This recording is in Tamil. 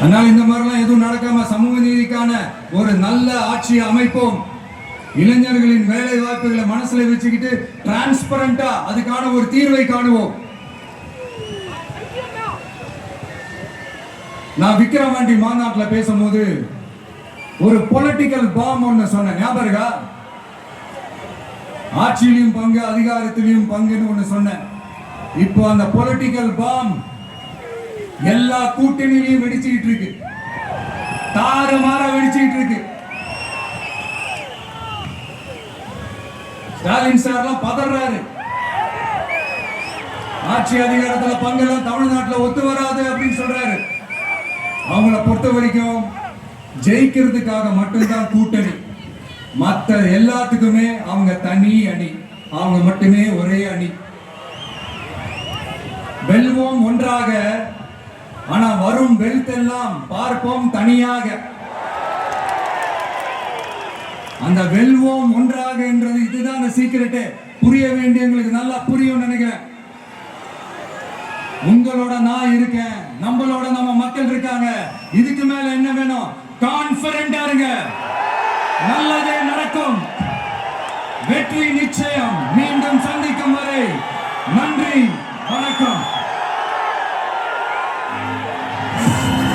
அதனால இந்த மாதிரிலாம் எதுவும் நடக்காம சமூக நீதிக்கான ஒரு நல்ல ஆட்சியை அமைப்போம். இளைஞர்களின் வேலை வாய்ப்புகளை மனசுல வச்சுக்கிட்டு டிரான்ஸ்பரண்டா அதுக்கான ஒரு தீர்வை காணுவோம். நான் விக்கிரவாண்டி மாநாட்டில் பேசும்போது ஒரு பொலிட்டிக்கல் பாம் ஒன்னு சொன்ன ஞாபகம் இருக்கா? ஆட்சியிலும் பங்கு அதிகாரத்திலும் பங்குன்னு ஒண்ணு சொன்னேன். இப்போ அந்த பொலிட்டிக்கல் பாம் எல்லா கூட்டணியிலையும் வெடிச்சுக்கிட்டு இருக்கு, தாறுமாற வெடிச்சுக்கிட்டு இருக்கு. ஸ்டாலின் சார்லாம் பதறாரு. ஆட்சி அதிகாரத்துல பங்கெல்லாம் தமிழ்நாட்டில் ஒத்து வராது அப்படின்னு சொல்றாரு. அவங்கள பொறுத்த வரைக்கும் ஜெயிக்கிறதுக்காக மட்டும்தான் கூட்டணி, மற்ற எல்லாத்துக்குமே அவங்க தனி அணி, அவங்க மட்டுமே ஒரே அணி. வெல்வோம் ஒன்றாக, ஆனா வரும் வெல்த்தெல்லாம் பார்ப்போம் தனியாக. அந்த வெல்வோம் ஒன்றாக என்றது இதுதான் அந்த சீக்கிரட். புரிய வேண்டியவங்களுக்கு நல்லா புரியும் நினைக்கிறேன். உங்களோட நான் இருக்கேன், நம்மளோட நம்ம மக்கள் இருக்காங்க. இதுக்கு மேல என்ன வேணும்? கான்பிடென்டா இருங்க, நல்லதே நடக்கும், வெற்றி நிச்சயம். மீண்டும் சந்திக்கும் வரை நன்றி, வணக்கம்.